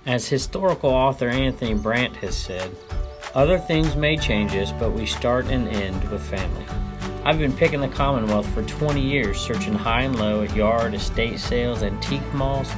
As historical author Anthony Brandt has said, other things may change us, but we start and end with family. I've been picking the Commonwealth for 20 years, searching high and low at yard, estate sales, antique malls,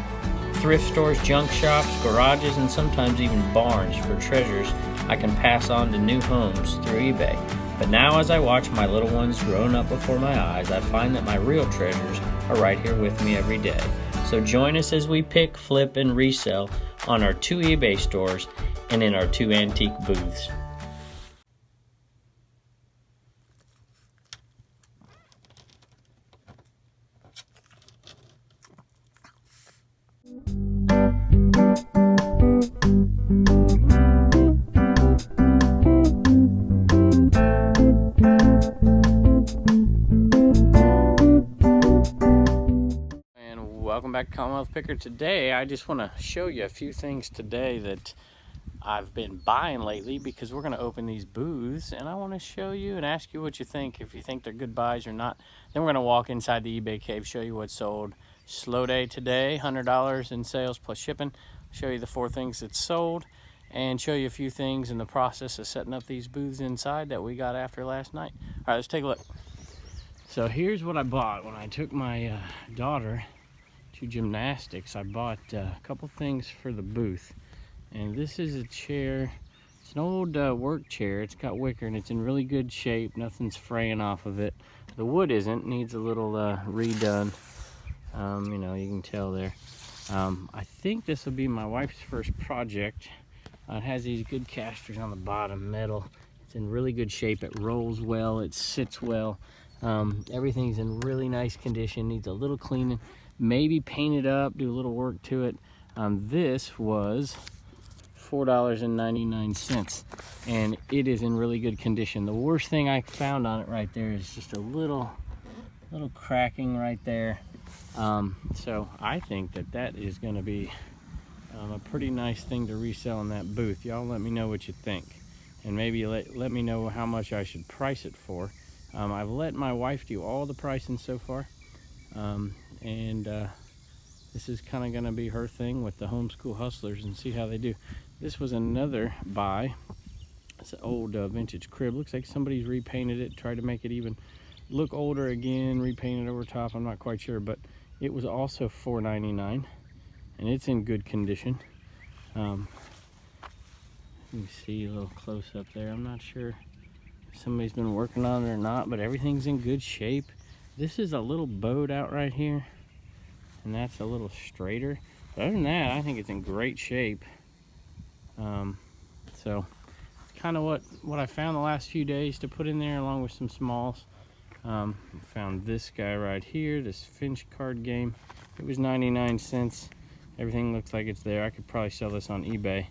thrift stores, junk shops, garages, and sometimes even barns for treasures I can pass on to new homes through eBay. But now as I watch my little ones growing up before my eyes, I find that my real treasures are right here with me every day. So join us as we pick, flip, and resell on our 2 eBay stores and in our 2 antique booths. Welcome back to Commonwealth Picker. Today I just want to show you a few things today that I've been buying lately, because we're going to open these booths and I want to show you and ask you what you think, if you think they're good buys or not. Then we're going to walk inside the eBay cave, show you what's sold. Slow day today, $100 in sales plus shipping. Show you the 4 things that sold and show you a few things in the process of setting up these booths inside that we got after last night. All right, let's take a look. So here's what I bought when I took my daughter to gymnastics. I bought a couple things for the booth, and this is a chair. It's an old work chair. It's got wicker and it's in really good shape. Nothing's fraying off of it. The wood isn't, needs a little redone. You know, you can tell there. I think this will be my wife's first project. It has these good casters on the bottom, metal. It's in really good shape. It rolls well, it sits well. Everything's in really nice condition. Needs a little cleaning, maybe paint it up, do a little work to it. This was $4.99 and it is in really good condition. The worst thing I found on it right there is just a little cracking right there. So I think that is going to be a pretty nice thing to resell in that booth. Y'all let me know what you think, and maybe let me know how much I should price it for. I've let my wife do all the pricing so far, and this is kind of going to be her thing with the Homeschool Hustlers, and see how they do. This was another buy. It's an old vintage crib. Looks like somebody's repainted it, tried to make it even look older again, repainted over top. I'm not quite sure, but it was also $4.99 and it's in good condition. You can see a little close up there. I'm not sure if somebody's been working on it or not, but everything's in good shape. This is a little bowed out right here, and that's a little straighter. But other than that, I think it's in great shape. So kind of what I found the last few days to put in there, along with some smalls. Found this guy right here, this Finch card game. It was 99 cents. Everything looks like it's there. I could probably sell this on eBay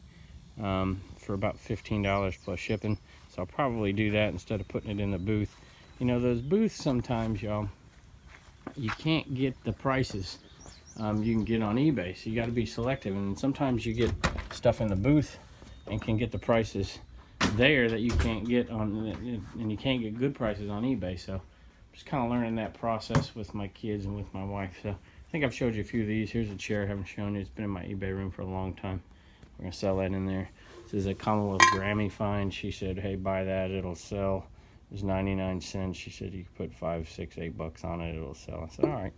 for about $15 plus shipping. So I'll probably do that instead of putting it in the booth. You know, those booths sometimes, y'all, you can't get the prices you can get on eBay, so you got to be selective. And sometimes you get stuff in the booth and can get the prices there that you can't get on, and you can't get good prices on eBay. So just kind of learning that process with my kids and with my wife. So I think I've showed you a few of these. Here's a chair I haven't shown you. It's been in my eBay room for a long time. We're gonna sell that in there. This is a Commonwealth Grammy find. She said, hey, buy that, it'll sell. It was 99 cents. She said you could put $5, $6, $8 on it, it'll sell. I said, all right.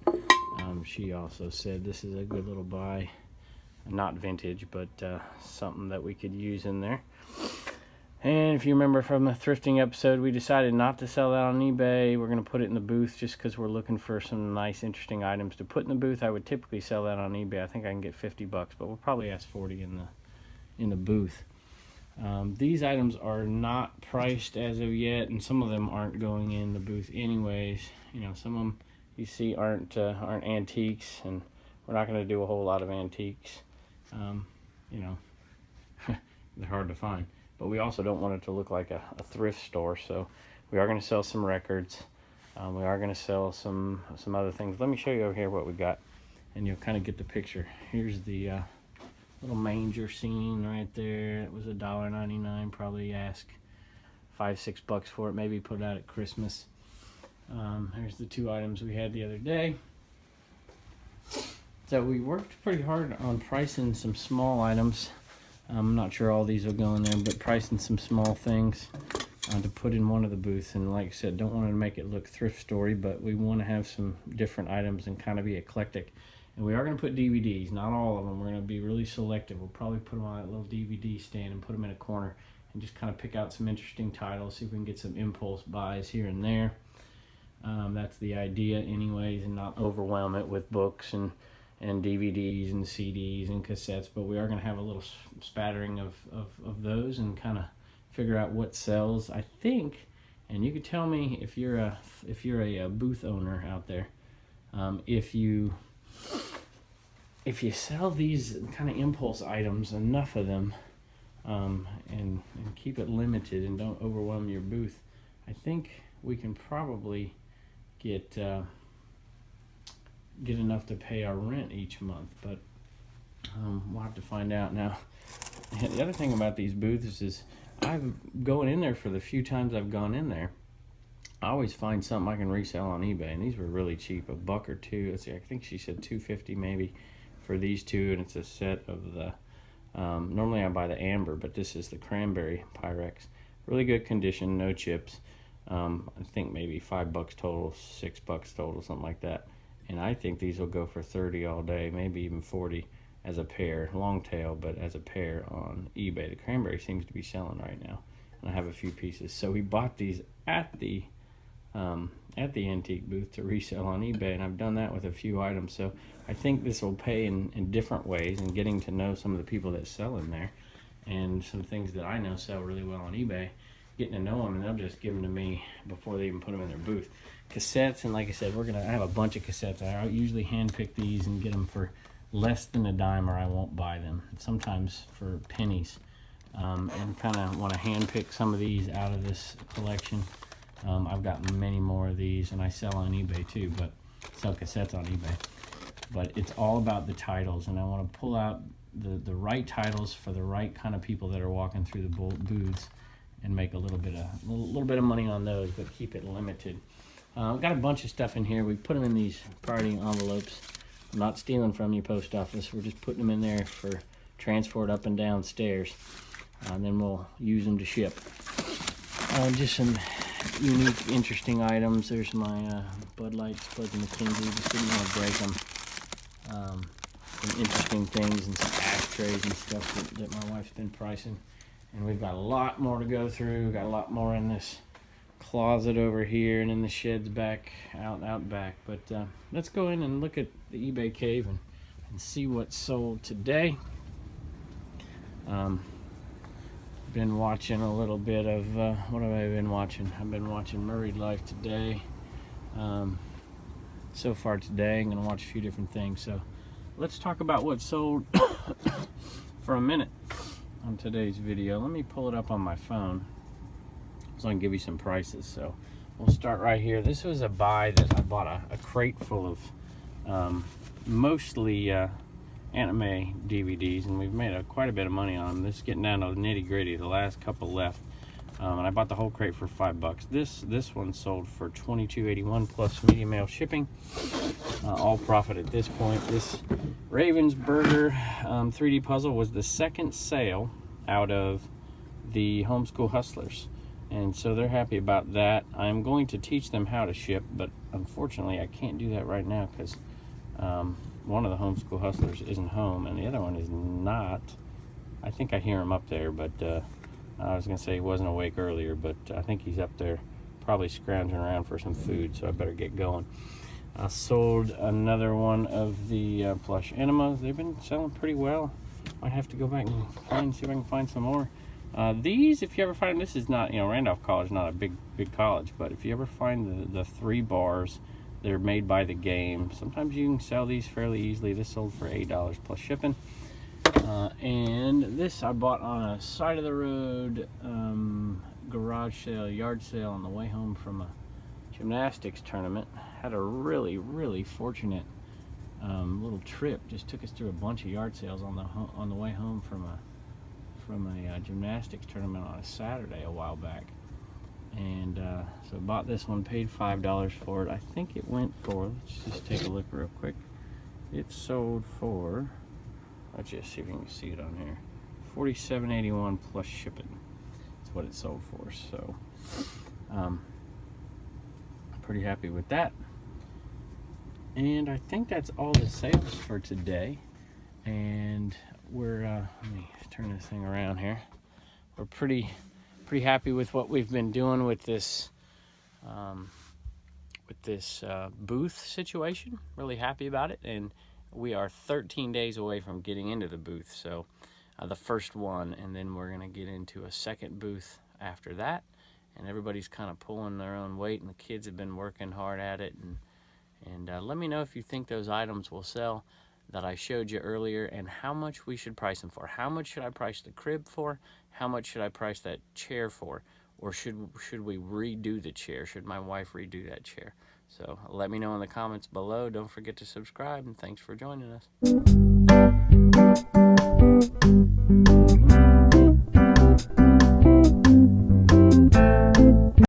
She also said this is a good little buy. Not vintage, but something that we could use in there. And if you remember from the thrifting episode, we decided not to sell that on eBay. We're going to put it in the booth just because we're looking for some nice, interesting items to put in the booth. I would typically sell that on eBay. I think I can get $50, but we'll probably ask $40 in the booth. These items are not priced as of yet, and some of them aren't going in the booth anyways. You know, some of them you see aren't antiques, and we're not going to do a whole lot of antiques. You know, they're hard to find. But we also don't want it to look like a thrift store, so we are going to sell some records. We are going to sell some other things. Let me show you over here what we got, and you'll kind of get the picture. Here's the little manger scene right there. It was $1.99. Probably ask $5, $6 for it. Maybe put it out at Christmas. Here's the 2 items we had the other day. So we worked pretty hard on pricing some small items. I'm not sure all these will go in there, but pricing some small things to put in one of the booths. And like I said, don't want to make it look thrift story, but we want to have some different items and kind of be eclectic. And we are going to put DVDs, not all of them. We're going to be really selective. We'll probably put them on that little DVD stand and put them in a corner and just kind of pick out some interesting titles, see if we can get some impulse buys here and there. That's the idea anyways, and not overwhelm it with books and DVDs and CDs and cassettes, but we are going to have a little spattering of those and kind of figure out what sells. I think, and you could tell me if you're a booth owner out there, if you sell these kind of impulse items, enough of them, and keep it limited and don't overwhelm your booth, I think we can probably get enough to pay our rent each month, but we'll have to find out. Now, the other thing about these booths is I've going in there for the few times I've gone in there, I always find something I can resell on eBay, and these were really cheap, $1 or $2. Let's see, I think she said $2.50 maybe for these two, and it's a set of the normally I buy the amber, but this is the cranberry Pyrex. Really good condition, no chips. I think maybe $5 total, $6 total, something like that. And I think these will go for 30 all day, maybe even 40 as a pair, long tail, but as a pair on eBay. The cranberry seems to be selling right now, and I have a few pieces. So we bought these at the antique booth to resell on eBay, and I've done that with a few items. So I think this will pay in different ways, and getting to know some of the people that sell in there, and some things that I know sell really well on eBay, getting to know them, and they'll just give them to me before they even put them in their booth. Cassettes, and like I said, I have a bunch of cassettes. I usually hand pick these and get them for less than a dime, or I won't buy them, sometimes for pennies. And kind of want to hand pick some of these out of this collection. I've got many more of these, and I sell on eBay too, but sell cassettes on eBay. But it's all about the titles, and I want to pull out the right titles for the right kind of people that are walking through the booths, and make a little bit of money on those, but keep it limited. I've got a bunch of stuff in here. We put them in these priority envelopes. I'm not stealing from you, post office. We're just putting them in there for transport up and down stairs, and then we'll use them to ship. Just some unique, interesting items. There's my Bud Lights, Bud McKenzie. Just didn't want to break them. Some interesting things and some ashtrays and stuff that my wife's been pricing. And we've got a lot more to go through. We've got a lot more in this closet over here and in the sheds back out back. But let's go in and look at the eBay cave and see what's sold today. Been watching a little bit of what have I been watching? I've been watching Married Life today. So far today, I'm gonna watch a few different things. So let's talk about what sold for a minute on today's video. Let me pull it up on my phone so I can give you some prices. So we'll start right here. This was a buy that I bought a crate full of mostly anime DVDs, and we've made quite a bit of money on them. This is getting down to the nitty gritty, the last couple left. And I bought the whole crate for $5. This one sold for $22.81 plus medium mail shipping. All profit at this point. This Ravensburger 3D puzzle was the second sale out of the Homeschool Hustlers, and so they're happy about that. I'm going to teach them how to ship, but unfortunately I can't do that right now because one of the Homeschool Hustlers isn't home and the other one is not. I think I hear him up there, but I was gonna say he wasn't awake earlier, but I think he's up there probably scrounging around for some food, so I better get going. I sold another one of the plush enemas. They've been selling pretty well. Might have to go back and see if I can find some more. These, if you ever find, this is not, Randolph College is not a big college, but if you ever find the 3 bars, they're made by the game. Sometimes you can sell these fairly easily. This sold for $8 plus shipping. And this I bought on a side of the road garage sale, yard sale on the way home from a gymnastics tournament. Had a really fortunate little trip. Just took us through a bunch of yard sales on the way home from a gymnastics tournament on a Saturday a while back. And so I bought this one, paid $5 for it. I think it went for, let's just take a look real quick. It sold for, let's just see if you can see it on here, $47.81 plus shipping. That's what it sold for. So pretty happy with that. And I think that's all the sales for today. And we're let me turn this thing around here. We're pretty happy with what we've been doing with this booth situation. Really happy about it, and we are 13 days away from getting into the booth. So the first one, and then we're gonna get into a second booth after that. And everybody's kind of pulling their own weight, and the kids have been working hard at it. And let me know if you think those items will sell that I showed you earlier, and how much we should price them for. How much should I price the crib for? How much should I price that chair for? Or should we redo the chair? Should my wife redo that chair? So let me know in the comments below. Don't forget to subscribe, and thanks for joining us.